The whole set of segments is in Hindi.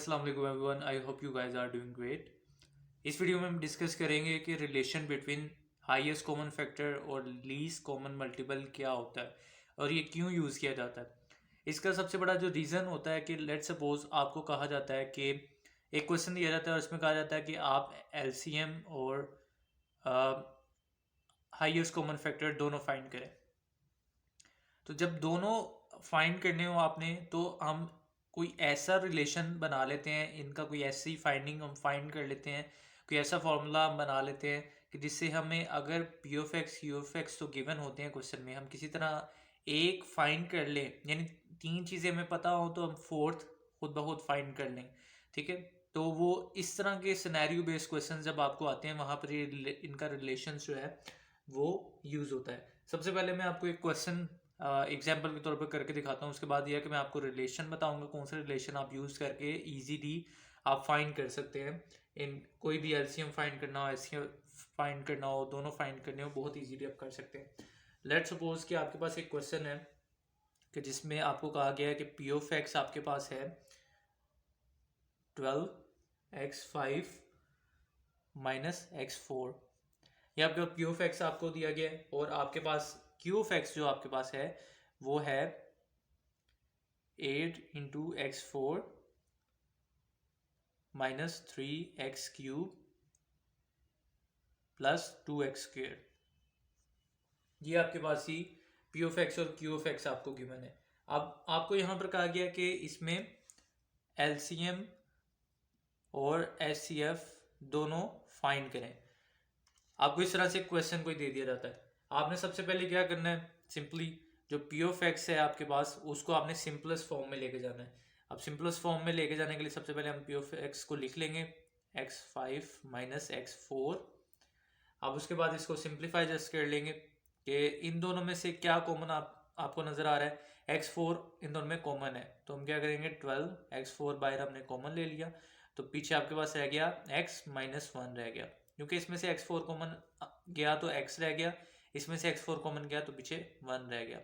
अस्सलाम वालेकुम everyone, I hope you guys are doing great. इस वीडियो में हम डिस्कस करेंगे कि relation between highest common factor और लीस्ट कॉमन मल्टीपल क्या होता है और ये क्यों यूज़ किया जाता है। इसका सबसे बड़ा जो रीज़न होता है कि लेट सपोज आपको कहा जाता है कि एक क्वेश्चन दिया जाता है और उसमें कहा जाता है कि आप एलसीएम और हाईएस्ट कॉमन फैक्टर दोनों फाइंड करें। तो जब दोनों फाइंड करने हो आपने तो हम कोई ऐसा रिलेशन बना लेते हैं, इनका कोई ऐसी फाइंडिंग हम फाइंड कर लेते हैं, कोई ऐसा फॉर्मूला हम बना लेते हैं कि जिससे हमें अगर P of x you of x तो गिवन होते हैं क्वेश्चन में, हम किसी तरह एक फाइंड कर लें, यानी तीन चीज़ें हमें पता हो तो हम फोर्थ खुद ब खुद फाइंड कर लें। ठीक है, तो वो इस तरह के सिनेरियो बेस्ड क्वेश्चन जब आपको आते हैं वहाँ पर ये इनका रिलेशन जो है वो यूज़ होता है। सबसे पहले मैं आपको एक क्वेश्चन एग्जाम्पल के तौर पर करके दिखाता हूँ। उसके बाद यह कि मैं आपको रिलेशन बताऊंगा, कौन सा रिलेशन आप यूज़ करके इजीली आप फाइंड कर सकते हैं। इन कोई भी एलसीएम फाइंड करना हो, एचसीएफ फाइंड करना हो, दोनों फाइंड करने हो, बहुत इजीली आप कर सकते हैं। लेट सपोज कि आपके पास एक क्वेश्चन है कि जिसमें आपको कहा गया है कि पी ऑफ एक्स आपके पास है 12x5 माइनस x4। ये आपके पी ऑफ एक्स आपको दिया गया है और आपके पास क्यू ऑफ एक्स जो आपके पास है वो है 8 × x4 minus 3x³ plus 2x²। ये आपके पास ही पी ऑफ एक्स और क्यू ऑफ एक्स आपको गिवन है। अब आपको यहाँ पर कहा गया कि इसमें एलसीएम और एचसीएफ दोनों फाइंड करें। आपको इस तरह से क्वेश्चन कोई दे दिया जाता है, आपने सबसे पहले क्या करना है, सिंपली जो पी ऑफ एक्स है आपके पास उसको आपने सिंपलेस्ट फॉर्म में लेके जाना है। अब सिंपलेस्ट फॉर्म में लेके जाने के लिए सबसे पहले हम पी ऑफ एक्स को लिख लेंगे x5 माइनस x4। अब उसके बाद इसको सिंप्लीफाई जस्ट कर लेंगे कि इन दोनों में से क्या कॉमन आपको नज़र आ रहा है। x4 इन दोनों में कॉमन है तो हम क्या करेंगे 12x4 बाहर हमने कॉमन ले लिया तो पीछे आपके पास रह गया x माइनस 1 रह गया, क्योंकि इसमें से x4 कॉमन गया तो x रह गया, इसमें से x4 कॉमन गया तो पीछे 1 रह गया।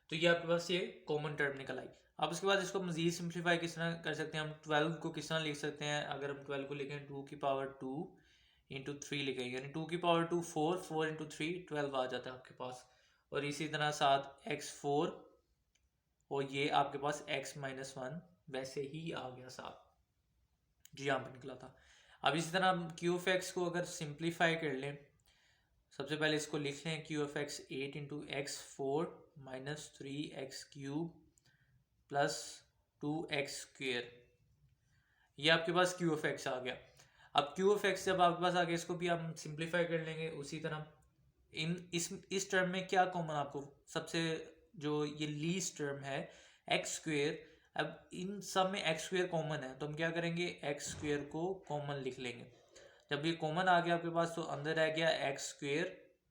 तो ये आपके पास ये कॉमन टर्म निकल आई। अब उसके बाद इसको मजीद सिंप्लीफाई किस तरह कर सकते हैं, हम 12 को किस तरह लिख सकते हैं। अगर हम 12 को लिखें 2 की पावर 2 इंटू 3 लिखेंगे, यानी 2 की पावर 2 4, 4 इंटू 3 12 आ जाता है आपके पास। और इसी तरह साथ x4 और ये आपके पास x माइनस 1 वैसे ही आ गया साथ, जी यहाँ पर निकला था। अब इसी तरह हम क्यू ऑफ एक्स को अगर सिंप्लीफाई कर लें, सबसे पहले इसको लिख लें Q of x 8 × x4 minus 3x³ plus 2x²। ये आपके पास क्यू ऑफ एक्स आ गया। अब क्यू ऑफ एक्स जब आपके पास आ गया इसको भी हम सिंप्लीफाई कर लेंगे उसी तरह। इस टर्म में क्या कॉमन आपको सबसे, जो ये लीस्ट टर्म है x²। अब इन सब में x² कॉमन है तो हम क्या करेंगे x² को कॉमन लिख लेंगे। जब ये कॉमन आ गया आपके पास तो अंदर रह गया x²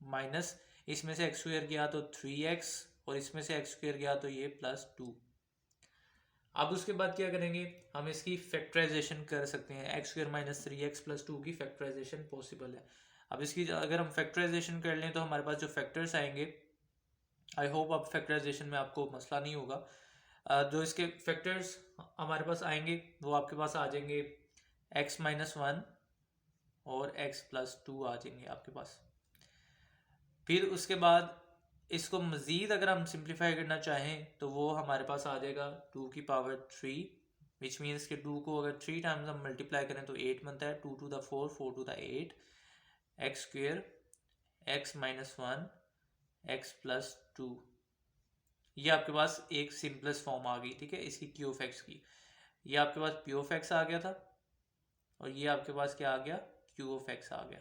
माइनस इसमें से x² गया तो 3x और इसमें से x² गया तो ये +2। अब उसके बाद क्या करेंगे, हम इसकी फैक्टराइजेशन कर सकते हैं। x² माइनस 3x प्लस 2 की फैक्टराइजेशन पॉसिबल है। अब इसकी अगर हम फैक्टराइजेशन कर लें तो हमारे पास जो फैक्टर्स आएंगे, आई होप अब फैक्टराइजेशन में आपको मसला नहीं होगा। जो इसके फैक्टर्स हमारे पास आएंगे वो आपके पास आ जाएंगे x माइनस 1 और x प्लस 2 आ जाएंगे आपके पास। फिर उसके बाद इसको मज़ीद अगर हम सिंप्लीफाई करना चाहें तो वो हमारे पास आ जाएगा 2 की पावर 3, विच मीन्स कि 2 को अगर 3 टाइम्स हम मल्टीप्लाई करें तो 8 बनता है। 2 to the 4, 4 to the 8, x² x minus 1 x plus 2। ये आपके पास एक सिंपलेस्ट फॉर्म आ गई, ठीक है, इसकी क्यू ऑफ एक्स की। ये आपके पास पी ऑफ एक्स आ गया था और ये आपके पास क्या आ गया, क्यू ऑफ एक्स आ गया।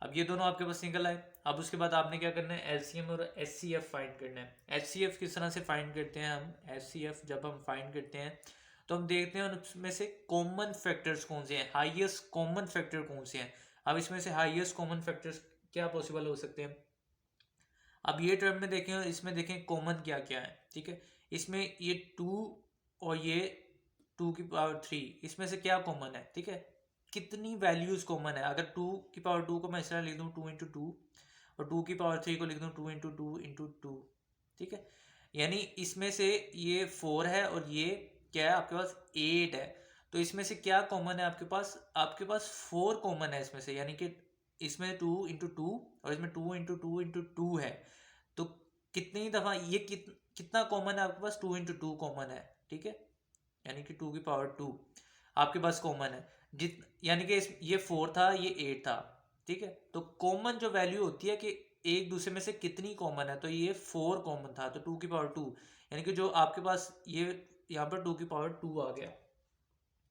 अब ये दोनों आपके पास निकल आए। अब उसके बाद आपने क्या करना है, एलसीएम और एचसीएफ फाइंड करना है। एचसीएफ किस तरह से फाइंड करते हैं हम, एचसीएफ जब हम फाइंड करते हैं तो हम देखते हैं उसमें से कॉमन फैक्टर्स कौन से हैं, हाईएस्ट कॉमन फैक्टर कौन से हैं। अब इसमें से हाईएस्ट कॉमन फैक्टर्स क्या पॉसिबल हो सकते हैं। अब ये टर्म में देखें और इसमें देखें कॉमन क्या क्या है, ठीक है। इसमें ये 2 और ये 2 की पावर 3, इसमें से क्या कॉमन है, ठीक है, कितनी वैल्यूज कॉमन है। अगर 2 की पावर 2 को मैं इस तरह लिख दूँ 2 × 2 और 2 की पावर 3 को लिख दूँ 2 × 2 × 2, ठीक है। यानी इसमें से ये 4 है और ये क्या है आपके पास 8 है, तो इसमें से क्या कॉमन है आपके पास 4 कॉमन है इसमें से, यानी कि इसमें 2 इंटू 2 और इसमें 2 इंटू 2 इंटू 2 है, तो कितनी दफ़ा ये कितना कॉमन है आपके पास, 2 इंटू 2 कॉमन है, ठीक है, यानी कि 2 की पावर 2 आपके पास कॉमन है, यानी कि ये 4 था, ये 8 था, ठीक है। तो कॉमन जो वैल्यू होती है कि एक दूसरे में से कितनी कॉमन है, तो ये 4 कॉमन था, तो 2 की पावर 2, यानी कि जो आपके पास ये यहाँ पर 2 की पावर 2 आ गया,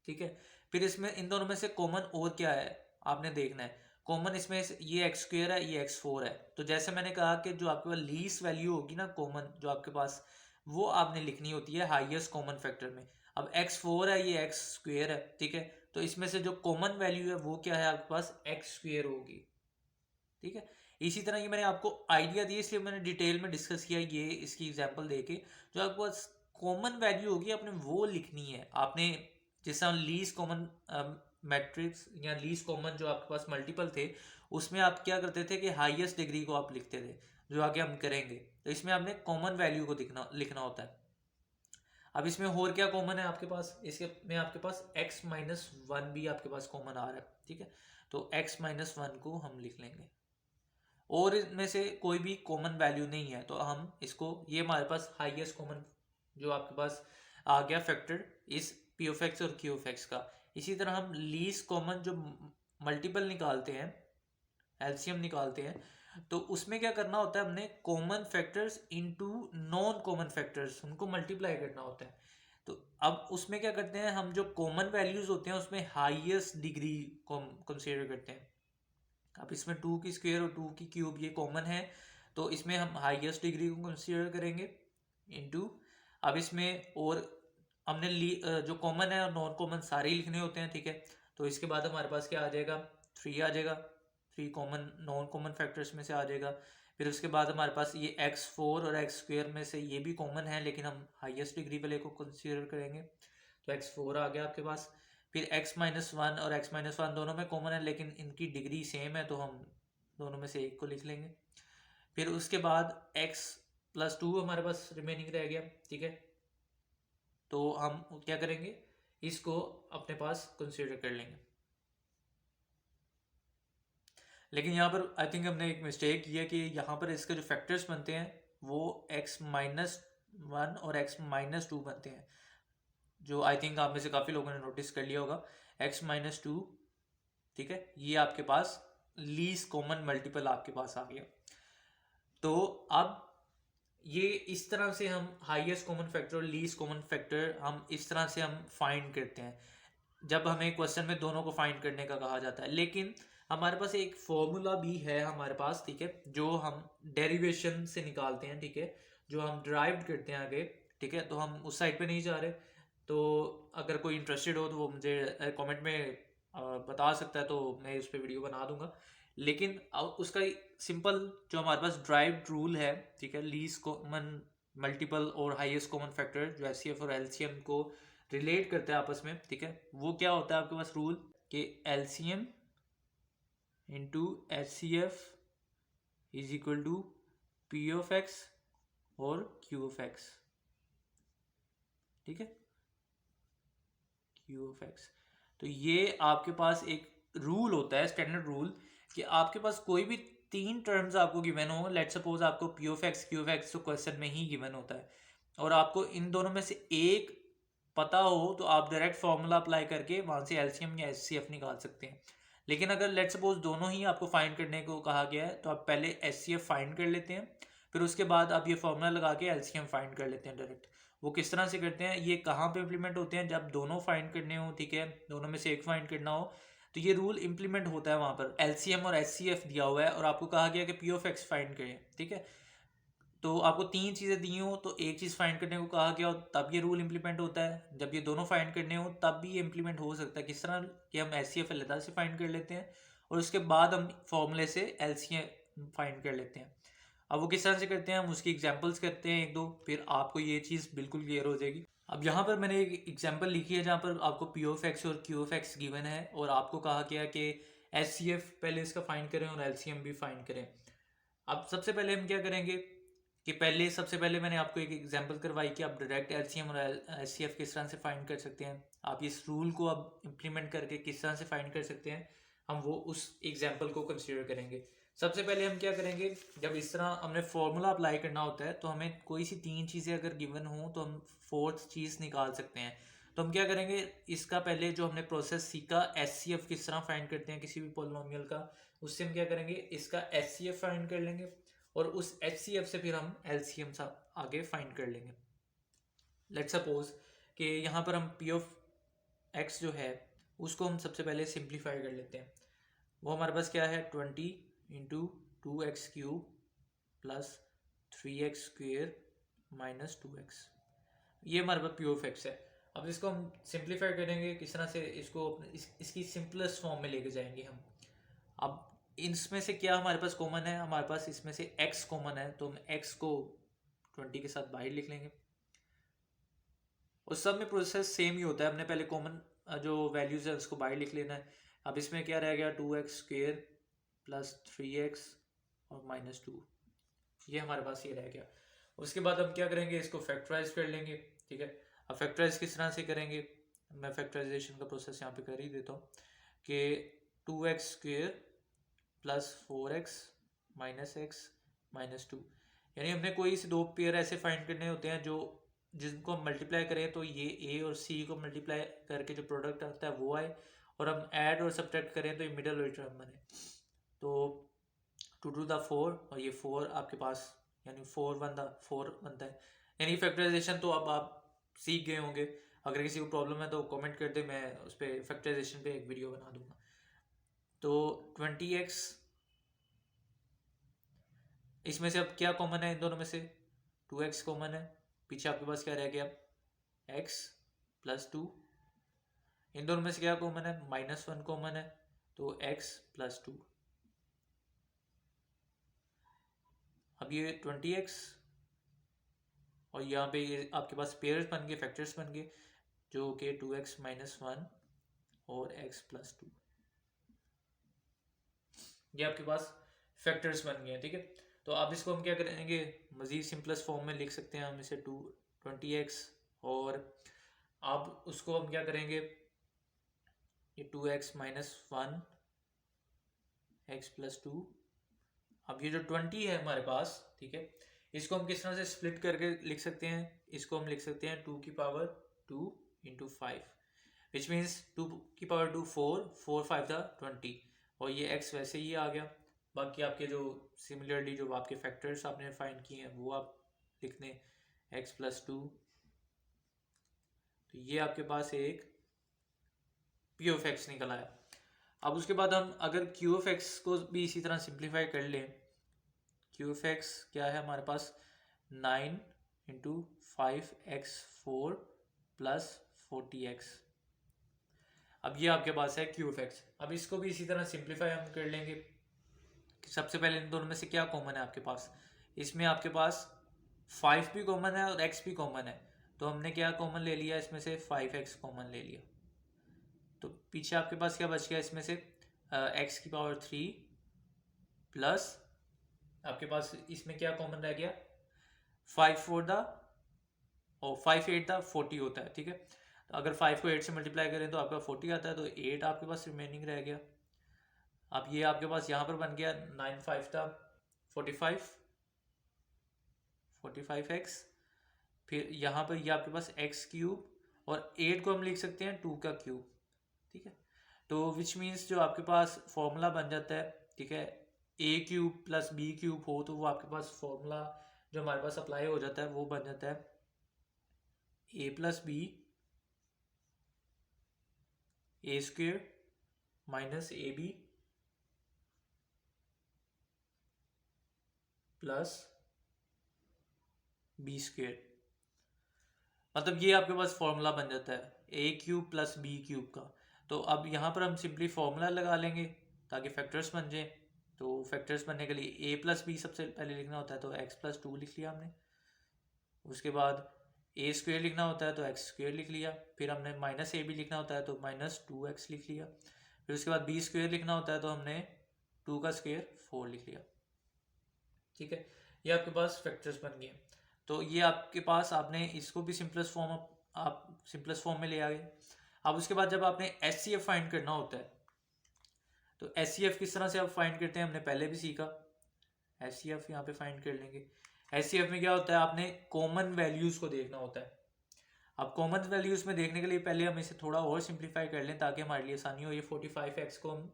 ठीक है। फिर इसमें इन दोनों में से कॉमन और क्या है आपने देखना है। कॉमन इसमें ये एक्स स्क्वेयर है, ये x4 है, तो जैसे मैंने कहा कि जो आपके पास लीस्ट वैल्यू होगी ना कॉमन जो आपके पास, वो आपने लिखनी होती है हाईएस्ट कॉमन फैक्टर में। अब x4 है, ये एक्स स्क्वेयर है, ठीक है, तो इसमें से जो कॉमन वैल्यू है वो क्या है आपके पास, एक्स स्क्वेयर होगी, ठीक है। इसी तरह ये मैंने आपको आइडिया दिया इसलिए मैंने डिटेल में डिस्कस किया, ये इसकी एग्जांपल देके जो आपके पास कॉमन वैल्यू होगी आपने वो लिखनी है। आपने जैसा लीस्ट कॉमन मैट्रिक्स या लीस्ट कॉमन जो आपके पास मल्टीपल थे, उसमें आप क्या करते थे कि हाईएस्ट डिग्री को आप लिखते थे, जो आगे हम करेंगे, तो इसमें आपने कॉमन वैल्यू को लिखना होता है। अब इसमें और क्या कॉमन है आपके पास, इसके में आपके पास x माइनस 1 भी आपके पास कॉमन आ रहा है, ठीक है, तो x माइनस 1 को हम लिख लेंगे, और इनमें से कोई भी कॉमन वैल्यू नहीं है, तो हम इसको, ये हमारे पास हाईएस्ट कॉमन जो आपके पास आ गया फैक्टर इस पी ऑफ एक्स और क्यू ऑफ एक्स का। इसी तरह हम लीस्ट कॉमन जो मल्टीपल निकालते हैं, एलसीएम निकालते हैं, तो उसमें क्या करना होता है, हमने common factors into non common factors उनको मल्टीप्लाई करना होता है। तो अब उसमें क्या करते हैं, हम जो कॉमन वैल्यूज होते हैं उसमें हाईएस्ट डिग्री कंसीडर करते हैं। अब इसमें 2 की स्क्वायर और 2 की क्यूब ये कॉमन है, तो इसमें हम हाईएस्ट डिग्री को कंसीडर करेंगे इनटू, अब इसमें और हमने जो कॉमन है और नॉन कॉमन सारे ही लिखने होते हैं, ठीक है। तो इसके बाद हमारे पास क्या आ जाएगा, 3 आ जाएगा, 3 कॉमन नॉन कॉमन फैक्टर्स में से आ जाएगा। फिर उसके बाद हमारे पास ये x4 और एक्स स्क्वेयर में से ये भी कॉमन है, लेकिन हम हाईएस्ट डिग्री वाले को कंसीडर करेंगे, तो x4 आ गया आपके पास। फिर x माइनस 1 और x माइनस 1 दोनों में कॉमन है, लेकिन इनकी डिग्री सेम है, तो हम दोनों में से एक को लिख लेंगे। फिर उसके बाद x प्लस 2 हमारे पास रिमेनिंग रह गया, ठीक है, तो हम क्या करेंगे, इसको अपने पास कंसीडर कर लेंगे। लेकिन यहाँ पर आई थिंक हमने एक मिस्टेक की है कि यहाँ पर इसके जो फैक्टर्स बनते हैं वो x माइनस 1 और x माइनस 2 बनते हैं, जो आई थिंक आप में से काफ़ी लोगों ने नोटिस कर लिया होगा, x माइनस 2, ठीक है, ये आपके पास लीस्ट कॉमन मल्टीपल आपके पास आ गया। तो अब ये इस तरह से हम हाईएस्ट कॉमन फैक्टर और लीस्ट कॉमन फैक्टर हम इस तरह से हम फाइंड करते हैं जब हमें क्वेश्चन में दोनों को फाइंड करने का कहा जाता है। लेकिन हमारे पास एक फॉर्मूला भी है हमारे पास, ठीक है, जो हम डेरिवेशन से निकालते हैं, ठीक है, जो हम डिराइव्ड करते हैं आगे, ठीक है, तो हम उस साइड पे नहीं जा रहे। तो अगर कोई इंटरेस्टेड हो तो वो मुझे कमेंट में बता सकता है, तो मैं उस पर वीडियो बना दूंगा। लेकिन उसका सिंपल जो हमारे पास ड्राइव्ड रूल है, ठीक है, लीस्ट कॉमन मल्टीपल और हाईएस्ट कॉमन फैक्टर जो एचसीएफ और एलसीएम को रिलेट करते हैं आपस में, ठीक है, वो क्या होता है आपके पास रूल कि LCM into H C F is equal to P of X और क्यू ऑफ एक्स, ठीक है, क्यू ऑफ एक्स। तो ये आपके पास एक रूल होता है, स्टैंडर्ड रूल, कि आपके पास कोई भी 3 टर्म्स आपको गिवन हो, लेट सपोज आपको P of x Q of x तो क्वेश्चन में ही गिवन होता है, और आपको इन दोनों में से एक पता हो तो आप डायरेक्ट फॉर्मूला अप्लाई करके वहाँ से एलसीएम या एचसीएफ निकाल सकते हैं। लेकिन अगर लेट सपोज दोनों ही आपको फाइंड करने को कहा गया है, तो आप पहले एचसीएफ फाइंड कर लेते हैं, फिर उसके बाद आप ये फॉर्मूला लगा के एलसीएम फाइंड कर लेते हैं डायरेक्ट। वो किस तरह से करते हैं, ये कहाँ पे इम्प्लीमेंट होते हैं, जब दोनों फाइंड करने हो, ठीक है, दोनों में से एक फाइंड करना हो, तो ये रूल इंप्लीमेंट होता है वहाँ पर। एलसीएम और एचसीएफ दिया हुआ है और आपको कहा गया कि पी ऑफ एक्स फाइंड करें, ठीक है, तो आपको 3 चीज़ें दी हो तो एक चीज़ फाइंड करने को कहा गया हो तब ये रूल इंप्लीमेंट होता है, जब ये दोनों फाइंड करने हो तब भी ये इंप्लीमेंट हो सकता है। किस तरह कि हम एचसीएफ अलग से फाइंड कर लेते हैं और उसके बाद हम फॉर्मूले से एलसीएम फाइंड कर लेते हैं। अब वो किस तरह से करते हैं, हम उसकी एग्जांपल्स करते हैं 1-2, फिर आपको ये चीज़ बिल्कुल क्लियर हो जाएगी। अब यहाँ पर मैंने एक एग्जांपल लिखी है जहाँ पर आपको पी ऑफ एक्स और क्यू ऑफ एक्स गिवन है और आपको कहा गया कि एचसीएफ पहले इसका फाइंड करें और एलसीएम भी फाइंड करें। अब सबसे पहले हम क्या करेंगे, कि सबसे पहले मैंने आपको एक एग्जांपल करवाई कि आप डायरेक्ट एलसीएम और एचसीएफ किस तरह से फाइंड कर सकते हैं। आप इस रूल को अब इम्प्लीमेंट करके किस तरह से फाइंड कर सकते हैं, हम वो उस एग्जांपल को कंसीडर करेंगे। सबसे पहले हम क्या करेंगे, जब इस तरह हमने फॉर्मूला अप्लाई करना होता है तो हमें कोई सी 3 चीज़ें अगर गिवन हो तो हम फोर्थ चीज़ निकाल सकते हैं। तो हम क्या करेंगे, इसका पहले जो हमने प्रोसेस सीखा एचसीएफ किस तरह फाइंड करते हैं किसी भी पॉलिनोमियल का, उससे हम क्या करेंगे, इसका एचसीएफ फाइंड कर लेंगे और उस एचसीएफ से फिर हम एलसीएम आगे फाइंड कर लेंगे। लेट्स सपोज कि यहाँ पर हम पी ऑफ एक्स जो है उसको हम सबसे पहले सिंप्लीफाई कर लेते हैं। वो हमारे पास क्या है, 20 into 2x³ plus 3x² minus 2x, ये हमारे पास पी ऑफ एक्स है। अब इसको हम सिंप्लीफाई करेंगे किस तरह से, इसको इसकी सिंपलेस्ट फॉर्म में लेके जाएंगे हम। अब इसमें से क्या हमारे पास कॉमन है, हमारे पास इसमें से x कॉमन है, तो हम x को 20 के साथ बाहर लिख लेंगे। और सब में प्रोसेस सेम ही होता है, हमने पहले कॉमन जो वैल्यूज है उसको बाहर लिख लेना है। अब इसमें क्या रह गया, 2x² प्लस 3x और माइनस 2, ये हमारे पास ये रह गया। उसके बाद हम क्या करेंगे, इसको फैक्टराइज कर लेंगे। ठीक है, अब फैक्टराइज किस तरह से करेंगे, मैं फैक्टराइजेशन का प्रोसेस यहाँ पे कर ही देता हूँ कि 2x² plus 4x minus x minus 2, यानी हमने कोई से दो पेयर ऐसे फाइंड करने होते हैं जो जिनको हम मल्टीप्लाई करें तो ये a और c को मल्टीप्लाई करके जो प्रोडक्ट आता है वो आए, और हम ऐड और सब्ट्रैक्ट करें तो ये मिडल वाली टर्म बने। तो 2 टू द 4 और ये 4 आपके पास, यानी 4 बनता है। यानी फैक्टराइजेशन तो अब आप सीख गए होंगे। अगर किसी को प्रॉब्लम है तो कमेंट कर दे, मैं उस पर फैक्टराइजेशन पे एक वीडियो बना दूंगा। तो 20x, इसमें से अब क्या कॉमन है इन दोनों में से, 2x कॉमन है, पीछे आपके पास क्या रह गया, x प्लस 2। इन दोनों में से क्या कॉमन है, -1 कॉमन है, तो x प्लस 2। अब ये 20x और यहाँ पे ये आपके पास पेयर्स बन गए, फैक्टर्स बन गए, जो कि 2x माइनस 1 और x प्लस 2, ये आपके पास फैक्टर्स बन गए। ठीक है, तो अब इसको हम क्या करेंगे, मज़ीद सिंपलेस्ट फॉर्म में लिख सकते हैं हम इसे 20x, और अब उसको हम क्या करेंगे, ये 2x माइनस 1 x प्लस 2। अब ये जो 20 है हमारे पास, ठीक है, इसको हम किस तरह से स्प्लिट करके लिख सकते हैं, इसको हम लिख सकते हैं 2 की पावर 2 इंटू 5, विच मीन्स 2 की पावर 2 4 5 था 20, और ये x वैसे ही आ गया। बाकी आपके जो सिमिलरली जो आपके फैक्टर्स आपने फाइंड किए हैं वो आप लिख दें, x प्लस 2, तो ये आपके पास एक पी ऑफ एक्स निकल आया। अब उसके बाद हम अगर क्यू ऑफ एक्स को भी इसी तरह सिंप्लीफाई कर लें, क्यू ऑफ एक्स क्या है हमारे पास, 9 इंटू 5x4 प्लस 40x। अब ये आपके पास है क्यू ऑफ एक्स। अब इसको भी इसी तरह सिंप्लीफाई हम कर लेंगे। सबसे पहले इन दोनों में से क्या कॉमन है आपके पास, इसमें आपके पास 5 भी कॉमन है और x भी कॉमन है, तो हमने क्या कॉमन ले लिया, इसमें से 5x कॉमन ले लिया। तो पीछे आपके पास क्या बच गया, इसमें से x की पावर 3 प्लस आपके पास इसमें क्या कॉमन रह गया, 5 4 द और 5 8 द 40 होता है। ठीक है, तो अगर 5 को 8 से मल्टीप्लाई करें तो आपका 40 आता है, तो 8 आपके पास रिमेनिंग रह गया। अब ये आपके पास यहाँ पर बन गया 9 5 था 45x, फिर यहाँ पर ये आपके पास x³ और 8 को हम लिख सकते हैं 2 का क्यूब। ठीक है, तो विच मीन्स जो आपके पास फॉर्मूला बन जाता है, ठीक है, a³ प्लस b³ हो तो वो आपके पास फॉर्मूला जो हमारे पास अप्लाई हो जाता है वो बन जाता है a plus B a² minus ab plus b²। मतलब ये आपके पास फॉर्मूला बन जाता है a³ प्लस b³ का। तो अब यहाँ पर हम सिंपली फॉर्मूला लगा लेंगे ताकि फैक्टर्स बन जाए। तो फैक्टर्स बनने के लिए a प्लस बी सबसे पहले लिखना होता है, तो x प्लस 2 लिख लिया हमने। उसके बाद a² लिखना होता है तो x² लिख लिया, फिर हमने माइनस ab लिखना होता है तो माइनस 2x लिख लिया, फिर उसके बाद b² लिखना होता है तो हमने 2 का स्क्वायर 4 लिख लिया। ठीक है, ये आपके पास फैक्टर्स बन गए। तो ये आपके पास, आपने इसको भी सिंपलेस्ट फॉर्म, आप सिंपलेस्ट फॉर्म में ले आ गए। अब उसके बाद जब आपने HCF फाइंड करना होता है, तो HCF किस तरह से आप फाइंड करते हैं हमने पहले भी सीखा। HCF यहाँ पे फाइंड कर लेंगे। HCF में क्या होता है, आपने कॉमन वैल्यूज़ को देखना होता है। अब कॉमन वैल्यूज़ में देखने के लिए पहले हम इसे थोड़ा और सिंप्लीफाई कर लें ताकि हमारे लिए आसानी हो। ये 45x को हम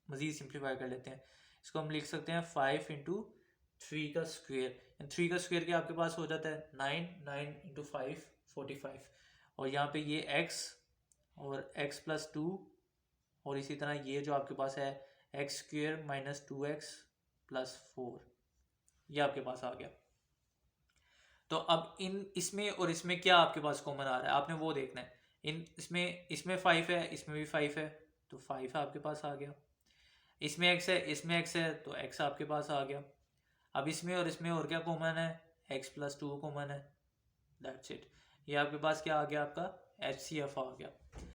मज़ीद सिंप्लीफाई कर लेते हैं। इसको हम लिख सकते हैं 5 इंटू 3 का स्क्वेयर। 3 का स्क्वेयर क्या आपके पास हो जाता है 9, 9 इंटू 5 45। और यहाँ पे ये x और x प्लस 2, और इसी तरह ये जो आपके पास है x square minus 2x plus 4, ये आपके पास आ गया। तो अब इसमें और इसमें क्या आपके पास कॉमन आ रहा है, आपने वो देखना है। इसमें 5 है, इसमें भी 5 है, तो 5 आपके पास आ गया। इसमें x है, इसमें x है, तो x आपके पास आ गया। अब इसमें और क्या कॉमन है, x प्लस 2 कॉमन है। That's it. ये आपके पास क्या आ गया, आपका HCF आ गया।